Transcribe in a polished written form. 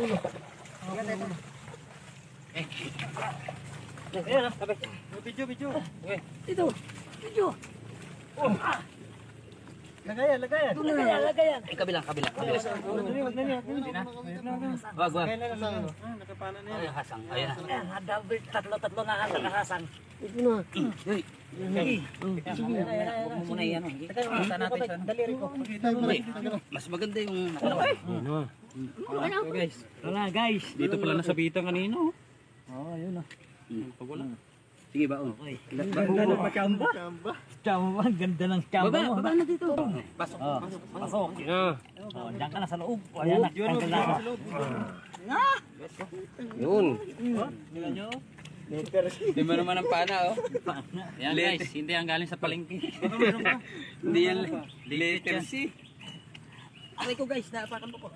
Ayan, sabi. Video. Ito. Video. Lagayan. Lagayan. Kabila. Wag na niya. Wag. Nakapana na Ay, hasang. Ayan. Ayan, tatlo na ang nakahasang. Ito na. Uy. Huwag mo muna yan. Kita natin siya. Daliri ko. Mas maganda yung nakalaway. Guys. Wala guys. Dito pala nasabitan kanino. Ayun na. Pag wala. Sige ba? Okay. Ganda ng chamba. Chamba, ganda ng chamba mo. Baba na dito. Pasok. Pasok. Yeah. Diyan ka na sa loob. Ayan na. Tanggal na ako. Yun. Hindi mo naman ang pana, oh. Yan guys, hindi ang galing sa palengke. Hindi yan letter C. Aray ko guys, naapakan mo ko.